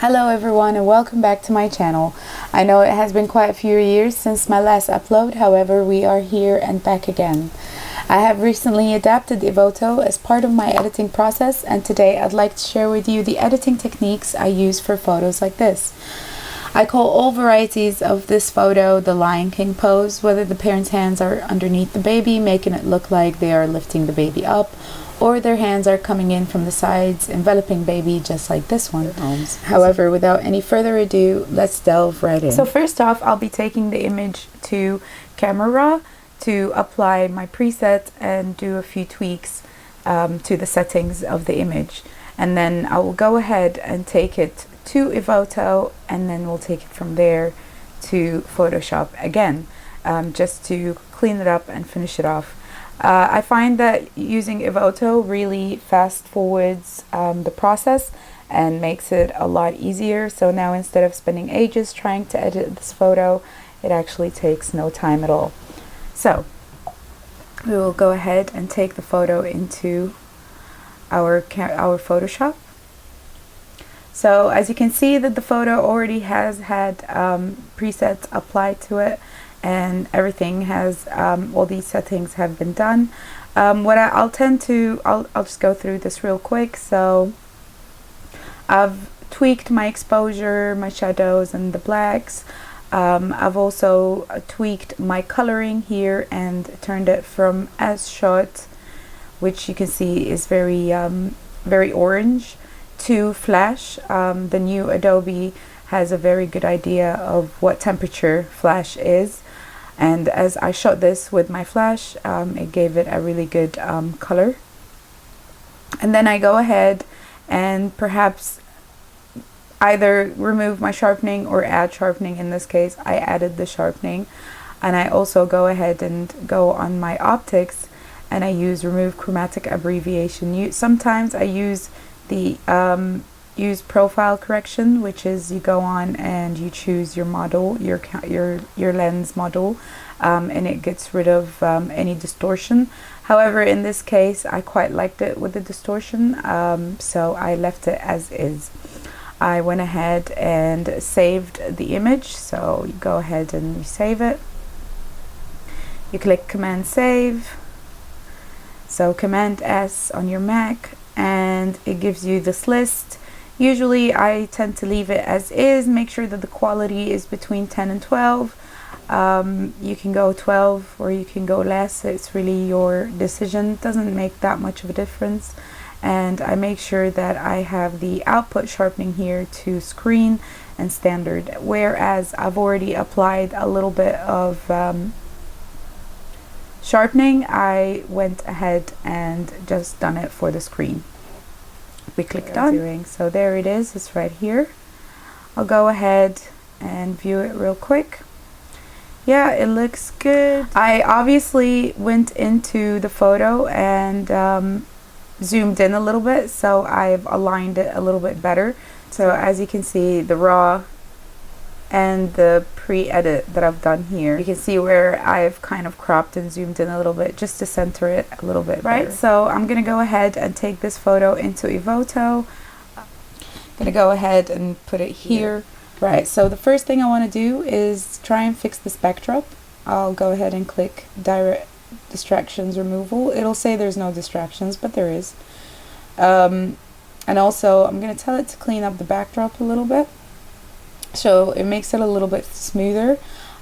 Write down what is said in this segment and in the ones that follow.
Hello everyone and welcome back to my channel. I know it has been quite a few years since my last upload, however we are here and back again. I have recently adapted Evoto as part of my editing process, and today I'd like to share with you the editing techniques I use for photos like this. I call all varieties of this photo the Lion King pose, whether the parents' hands are underneath the baby making it look like they are lifting the baby up, or their hands are coming in from the sides, enveloping baby just like this one. However, without any further ado, let's delve right in. So first off, I'll be taking the image to Camera Raw to apply my preset and do a few tweaks to the settings of the image. And then I will go ahead and take it to Evoto, and then we'll take it from there to Photoshop again, just to clean it up and finish it off. I find that using Evoto really fast forwards the process and makes it a lot easier. So now instead of spending ages trying to edit this photo, it actually takes no time at all. So we will go ahead and take the photo into our Photoshop. So as you can see that the photo already has had presets applied to it, and everything has all these settings have been done. I'll just go through this real quick. So I've tweaked my exposure, my shadows and the blacks. I've also tweaked my coloring here and turned it from as shot, which you can see is very orange, to flash. The new Adobe has a very good idea of what temperature flash is, and as I shot this with my flash, it gave it a really good color. And then I go ahead and perhaps either remove my sharpening or add sharpening. In this case I added the sharpening, and I also go ahead and go on my optics and I use remove chromatic abbreviation. Sometimes I use the use profile correction, which is you go on and you choose your model, your lens model, and it gets rid of any distortion. However, in this case I quite liked it with the distortion, so I left it as is. I went ahead and saved the image, so you go ahead and you save it. You click Command Save, so Command S on your Mac, and it gives you this list. Usually I tend to leave it as is, make sure that the quality is between 10 and 12. You can go 12 or you can go less, it's really your decision. It doesn't make that much of a difference. And I make sure that I have the output sharpening here to screen and standard, whereas I've already applied a little bit of sharpening. I went ahead and just done it for the screen. We click done. So there it is, it's right here. I'll go ahead and view it real quick. Yeah, it looks good. I obviously went into the photo and zoomed in a little bit, so I've aligned it a little bit better. So as you can see, the raw and the pre-edit that I've done here, you can see where I've kind of cropped and zoomed in a little bit just to center it a little bit better. Right, so I'm gonna go ahead and take this photo into Evoto. I'm gonna go ahead and put it here. Right, so the first thing I want to do is try and fix this backdrop. I'll go ahead and click direct distractions removal. It'll say there's no distractions, but there is. And also I'm gonna tell it to clean up the backdrop a little bit, so it makes it a little bit smoother.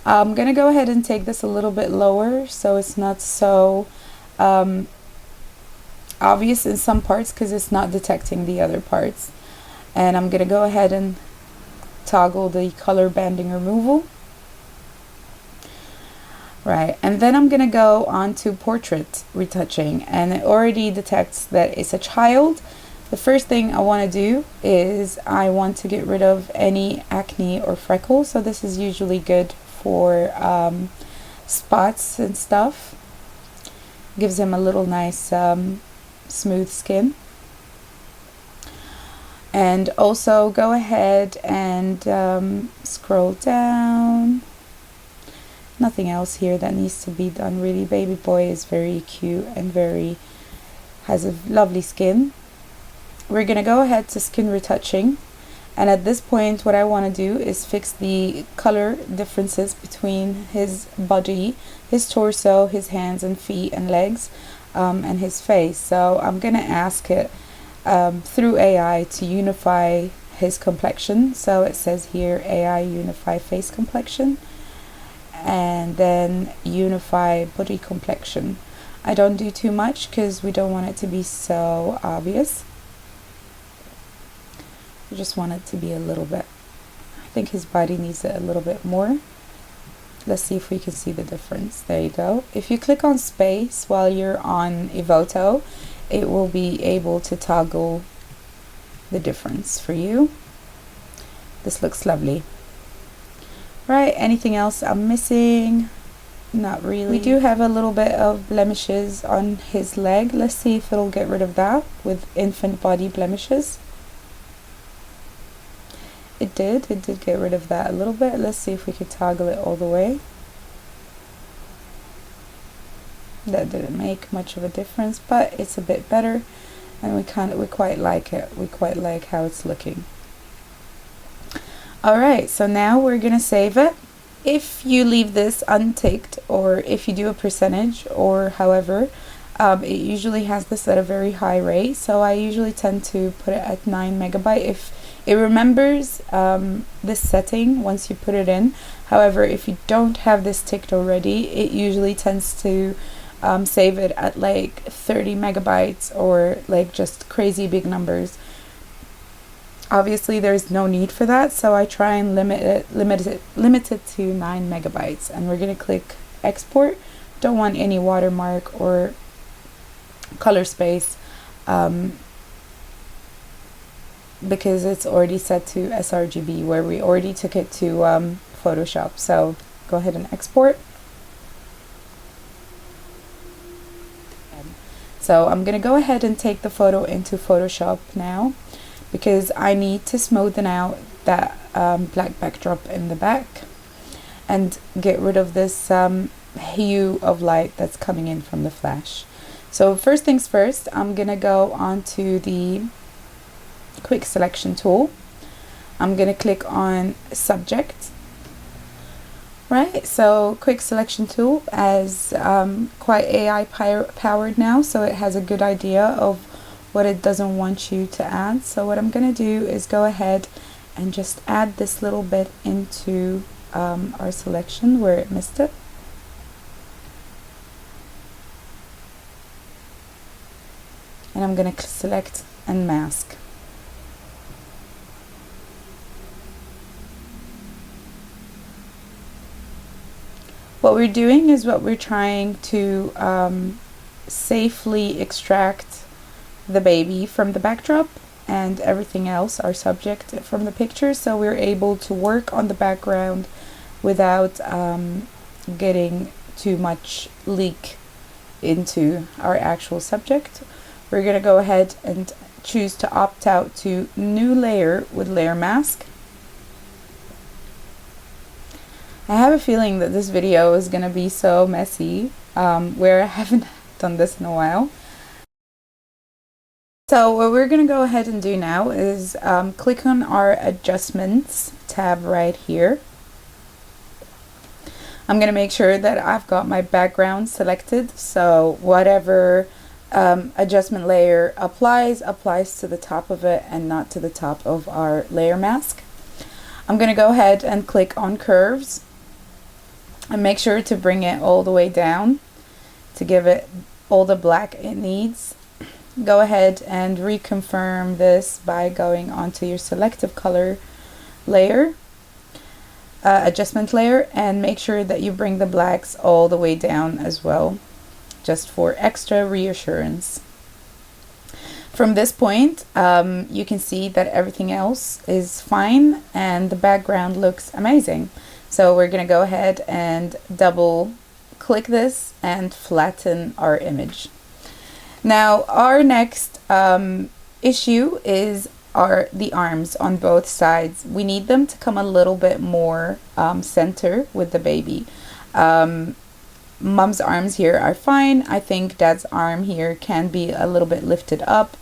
I'm gonna go ahead and take this a little bit lower so it's not so obvious in some parts, because it's not detecting the other parts. And I'm gonna go ahead and toggle the color banding removal. Right, and then I'm gonna go on to portrait retouching, and it already detects that it's a child. The first thing I want to do is I want to get rid of any acne or freckles, so this is usually good for spots and stuff. Gives him a little nice smooth skin. And also go ahead and scroll down. Nothing else here that needs to be done really. Baby boy is very cute and has a lovely skin. We're gonna go ahead to skin retouching, And at this point, what I want to do is fix the color differences between his body, his torso, his hands and feet and legs, and his face. So I'm going to ask it through AI to unify his complexion. So it says here AI unify face complexion, and then unify body complexion. I don't do too much because we don't want it to be so obvious. We just want it to be a little bit. I think his body needs it a little bit more. Let's see if we can see the difference. There you go. If you click on space while you're on Evoto, it will be able to toggle the difference for you. This looks lovely. Right, anything else I'm missing? Not really. We do have a little bit of blemishes on his leg. Let's see if it'll get rid of that with infant body blemishes. It did get rid of that a little bit. Let's see if we could toggle it all the way. That didn't make much of a difference, but it's a bit better, and we quite like it. We quite like how it's looking. Alright, so now we're gonna save it. If you leave this unticked, or if you do a percentage, or however, it usually has this at a very high rate, so I usually tend to put it at 9 megabyte if it remembers this setting once you put it in. However, if you don't have this ticked already, it usually tends to save it at like 30 megabytes or like just crazy big numbers. Obviously there's no need for that, so I try and limit it to 9 megabytes, and we're gonna click export. Don't want any watermark or color space because it's already set to sRGB, where we already took it to Photoshop. So go ahead and export. So I'm gonna go ahead and take the photo into Photoshop now, because I need to smoothen out that black backdrop in the back and get rid of this hue of light that's coming in from the flash. So first things first, I'm gonna go onto the quick selection tool. I'm gonna click on subject. Right, so quick selection tool is quite AI powered now, so it has a good idea of what it doesn't want you to add. So what I'm going to do is go ahead and just add this little bit into our selection where it missed it. And I'm going to select and mask. What we're doing is we're trying to safely extract the baby from the backdrop and everything else, our subject, from the picture, so we're able to work on the background without getting too much leak into our actual subject. We're going to go ahead and choose to opt out to new layer with layer mask. I have a feeling that this video is going to be so messy, where I haven't done this in a while. So what we're going to go ahead and do now is click on our adjustments tab right here. I'm going to make sure that I've got my background selected, so whatever adjustment layer applies to the top of it and not to the top of our layer mask. I'm going to go ahead and click on curves and make sure to bring it all the way down to give it all the black it needs. Go ahead and reconfirm this by going onto your selective color layer, adjustment layer, and make sure that you bring the blacks all the way down as well, just for extra reassurance. From this point, you can see that everything else is fine and the background looks amazing. So we're going to go ahead and double click this and flatten our image. Now our next issue is the arms on both sides. We need them to come a little bit more center with the baby. Mom's arms here are fine. I think dad's arm here can be a little bit lifted up,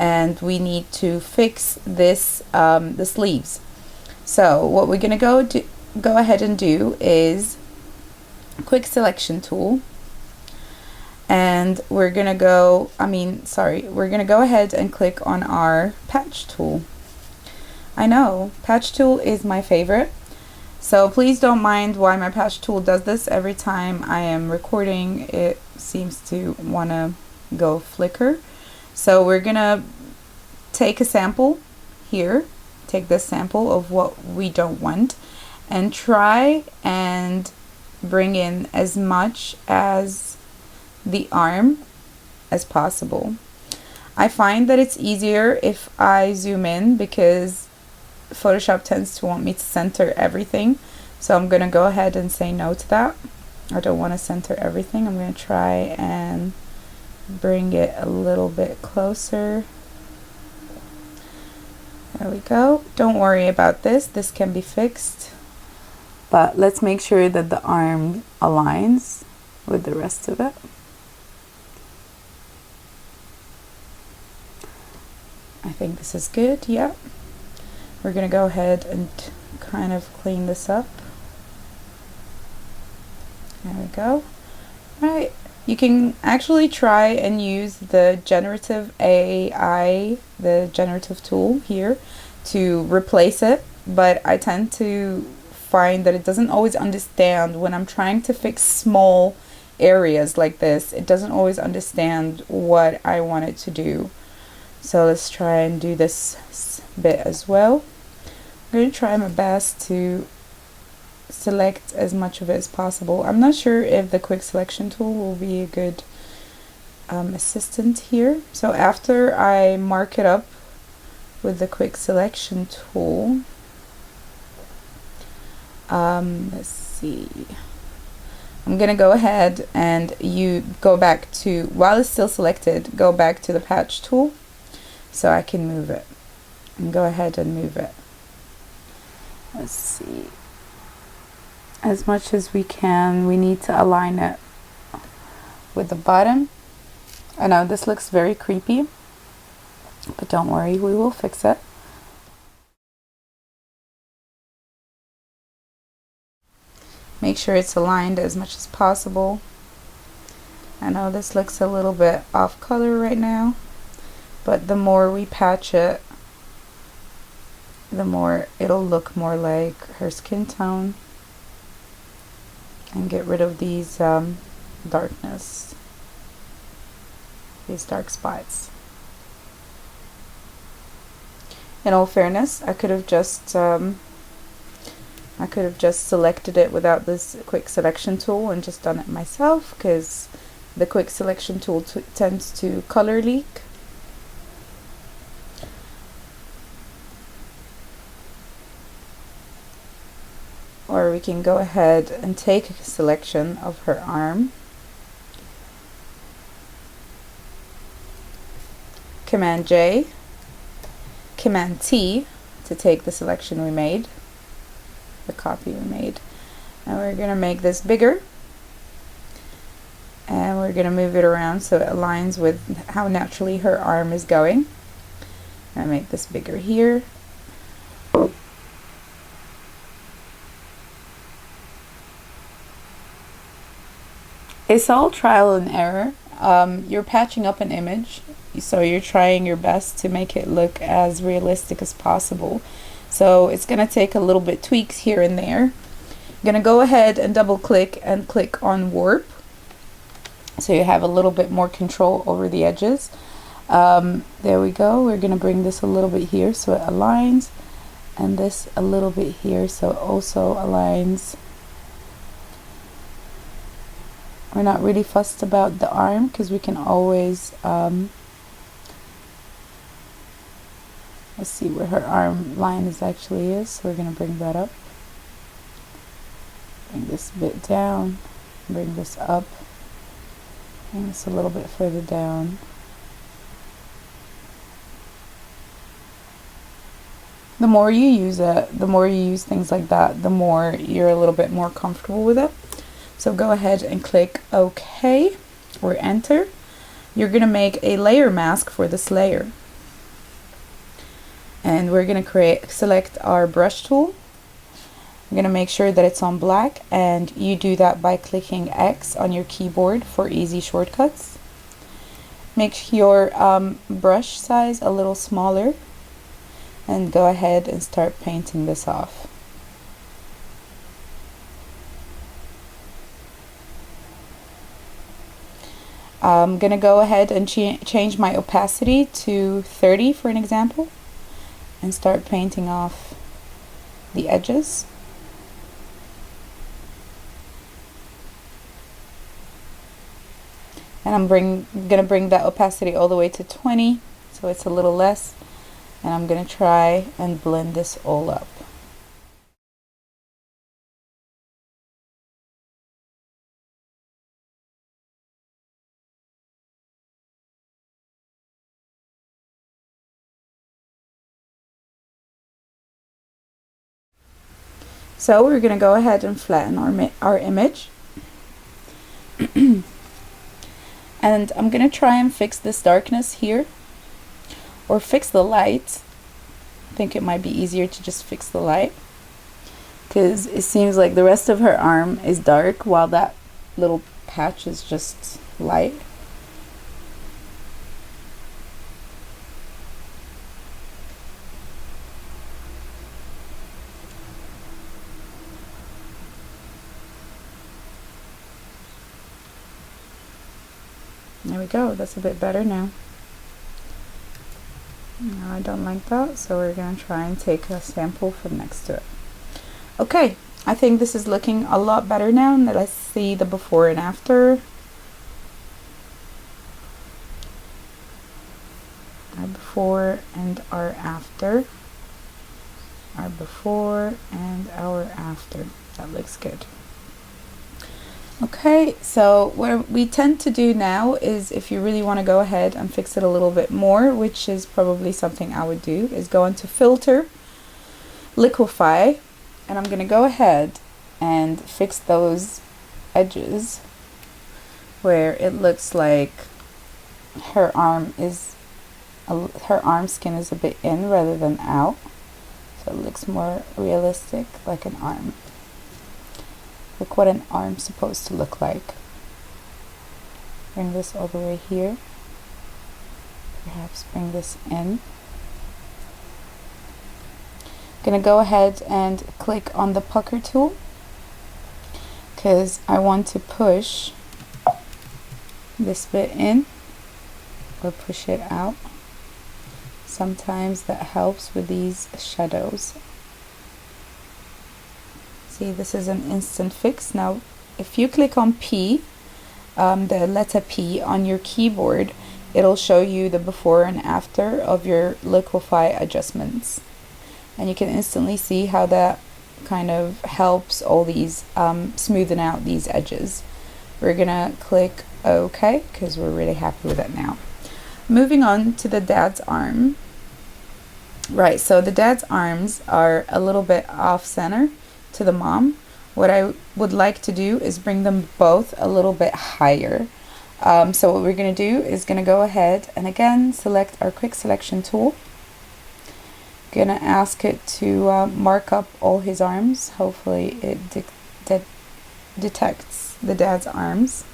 and we need to fix this, the sleeves. So what we're gonna go ahead and do is quick selection tool, and we're gonna go ahead and click on our patch tool. I know, patch tool is my favorite, so please don't mind why my patch tool does this every time I am recording. It seems to wanna go flicker. So we're gonna take a sample here, take this sample of what we don't want, and try and bring in as much as the arm as possible. I find that it's easier if I zoom in because Photoshop tends to want me to center everything, so I'm gonna go ahead and say no to that. I don't want to center everything. I'm gonna try and bring it a little bit closer. There we go. Don't worry about this. This can be fixed. But let's make sure that the arm aligns with the rest of it. I think this is good, yeah. We're gonna go ahead and kind of clean this up. There we go. Right. You can actually try and use the generative AI, the generative tool here, to replace it, but I tend to find that it doesn't always understand when I'm trying to fix small areas like this. It doesn't always understand what I want it to do. So let's try and do this bit as well. I'm going to try my best to select as much of it as possible. I'm not sure if the quick selection tool will be a good assistant here. So after I mark it up with the quick selection tool, let's see, I'm gonna go ahead and you go back to, while it's still selected, go back to the patch tool so I can move it, and go ahead and move it. Let's see, as much as we can. We need to align it with the bottom. I know this looks very creepy, but don't worry, we will fix it. Make sure it's aligned as much as possible. I know this looks a little bit off color right now, but the more we patch it, the more it'll look more like her skin tone, and get rid of these darkness, these dark spots. In all fairness, I could have just selected it without this quick selection tool and just done it myself, because the quick selection tool tends to color leak. Or we can go ahead and take a selection of her arm, Command J, Command T to take the selection we made, the copy we made. Now we're going to make this bigger, and we're going to move it around so it aligns with how naturally her arm is going. And make this bigger here. It's all trial and error. You're patching up an image, so you're trying your best to make it look as realistic as possible. So it's going to take a little bit tweaks here and there. I'm going to go ahead and double click and click on warp, so you have a little bit more control over the edges. There we go. We're going to bring this a little bit here so it aligns, and this a little bit here so it also aligns. We're not really fussed about the arm because we can always let's see where her arm line actually is. So we're going to bring that up, bring this bit down, bring this up, bring this a little bit further down. The more you use it, the more you use things like that, the more you're a little bit more comfortable with it. So go ahead and click OK or enter. You're going to make a layer mask for this layer. And we're going to select our brush tool. I'm going to make sure that it's on black, and you do that by clicking X on your keyboard for easy shortcuts. Make your brush size a little smaller and go ahead and start painting this off. I'm going to go ahead and change my opacity to 30 for an example and start painting off the edges. And I'm going to bring that opacity all the way to 20, so it's a little less. And I'm going to try and blend this all up. So we're going to go ahead and flatten our image. And I'm going to try and fix this darkness here, or fix the light. I think it might be easier to just fix the light, because it seems like the rest of her arm is dark while that little patch is just light. There we go, that's a bit better now. No, I don't like that, so we're going to try and take a sample from next to it. Okay, I think this is looking a lot better now. Now let's see the before and after. Our before and our after. Our before and our after. That looks good. Okay, so what we tend to do now is, if you really want to go ahead and fix it a little bit more, which is probably something I would do, is go into Filter, Liquify, and I'm going to go ahead and fix those edges where it looks like her arm skin is a bit in rather than out, so it looks more realistic, like an arm. Look what an arm's supposed to look like. Bring this all the way here. Perhaps bring this in. Gonna go ahead and click on the pucker tool, because I want to push this bit in or push it out. Sometimes that helps with these shadows. See, this is an instant fix. Now, if you click on P, the letter P on your keyboard, it'll show you the before and after of your liquify adjustments. And you can instantly see how that kind of helps all these smoothen out these edges. We're gonna click OK, because we're really happy with it now. Moving on to the dad's arm. Right, so the dad's arms are a little bit off center to the mom. What I would like to do is bring them both a little bit higher. So what we're going to do is going to go ahead and again select our quick selection tool. Gonna ask it to mark up all his arms. Hopefully it detects the dad's arms.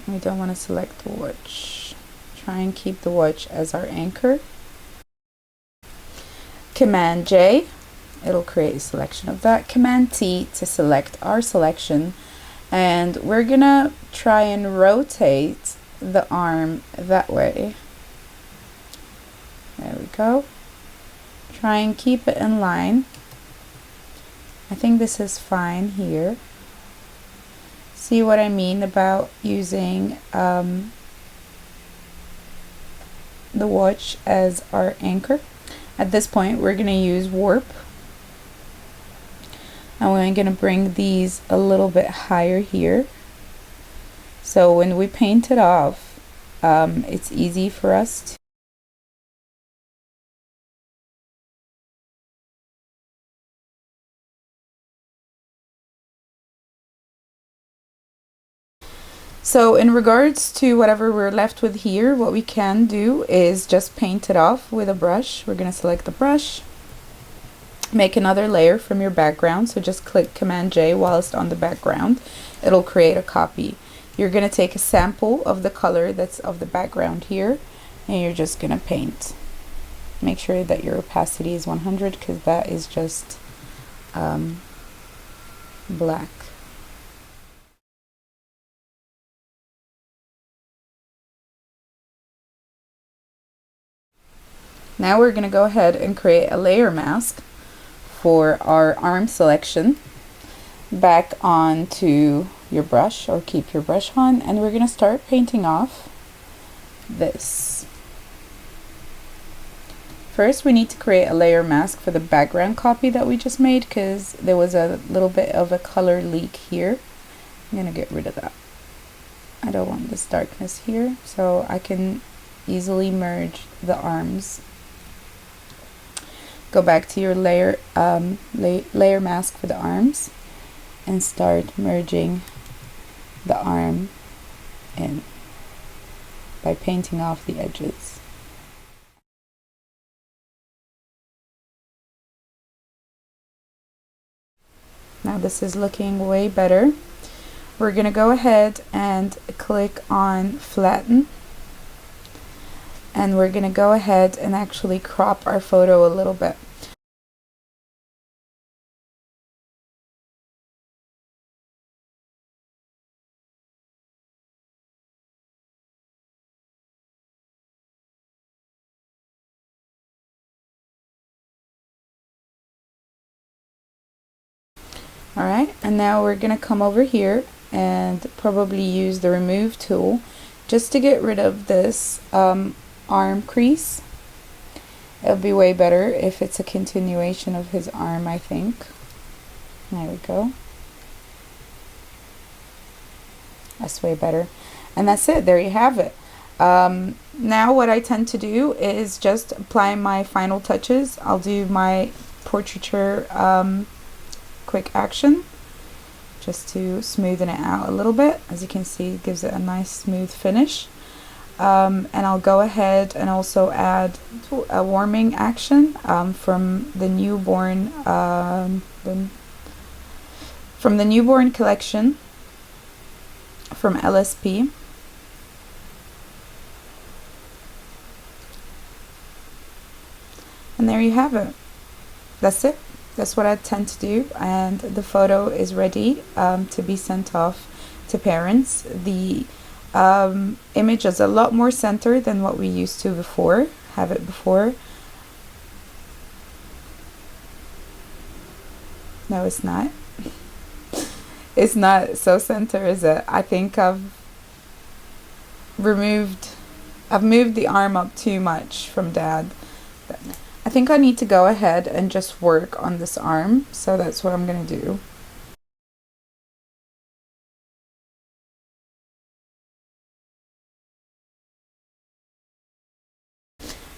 We don't want to select the watch. Try and keep the watch as our anchor. Command J, it'll create a selection of that. Command T to select our selection. And we're gonna try and rotate the arm that way. There we go. Try and keep it in line. I think this is fine here. See what I mean about using the watch as our anchor. At this point we're going to use warp, and we're going to bring these a little bit higher here, so when we paint it off it's easy for us So in regards to whatever we're left with here, what we can do is just paint it off with a brush. We're going to select the brush, make another layer from your background. So just click Command J whilst on the background. It'll create a copy. You're going to take a sample of the color that's of the background here, and you're just going to paint. Make sure that your opacity is 100 because that is just black. Now we're going to go ahead and create a layer mask for our arm selection. Back onto your brush, or keep your brush on, and we're going to start painting off this. First we need to create a layer mask for the background copy that we just made because there was a little bit of a color leak here. I'm going to get rid of that. I don't want this darkness here, so I can easily merge the arms. Go back to your layer mask for the arms and start merging the arm in by painting off the edges. Now this is looking way better. We're going to go ahead and click on flatten, and we're going to go ahead and actually crop our photo a little bit. Alright, and now we're going to come over here and probably use the remove tool just to get rid of this arm crease. It'll be way better if it's a continuation of his arm, I think. There we go. That's way better. And that's it. There you have it. Now what I tend to do is just apply my final touches. I'll do my portraiture quick action just to smoothen it out a little bit. As you can see, it gives it a nice smooth finish. And I'll go ahead and also add a warming action from the newborn collection from LSP. And there you have it. That's it. That's what I tend to do, and the photo is ready to be sent off to parents. The image is a lot more centered than what we used to have it before. No, it's not. It's not so center, is it? I think I've moved the arm up too much from Dad. I think I need to go ahead and just work on this arm, so that's what I'm going to do.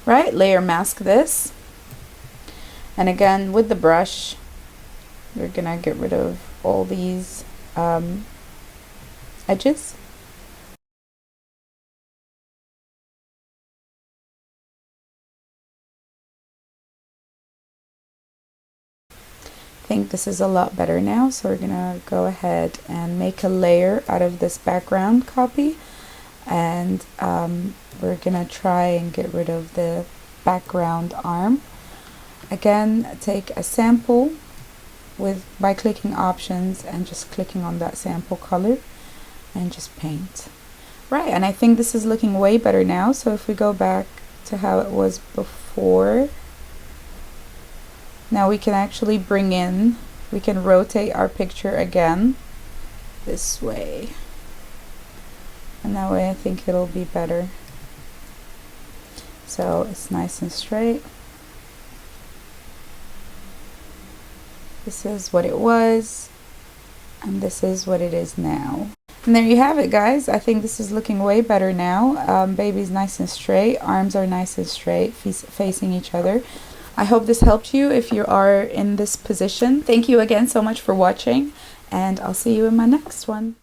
Right, layer mask this. And again, with the brush, we're going to get rid of all these edges. I think this is a lot better now, so we're gonna go ahead and make a layer out of this background copy, and we're gonna try and get rid of the background arm. Again, take a sample by clicking options and just clicking on that sample color and just paint. Right, and I think this is looking way better now. So if we go back to how it was before, now we can actually we can rotate our picture again this way, and that way I think it'll be better. So it's nice and straight. This is what it was, and this is what it is now. And there you have it, guys. I think this is looking way better now. Baby's nice and straight, arms are nice and straight, facing each other. I hope this helped you if you are in this position. Thank you again so much for watching, and I'll see you in my next one.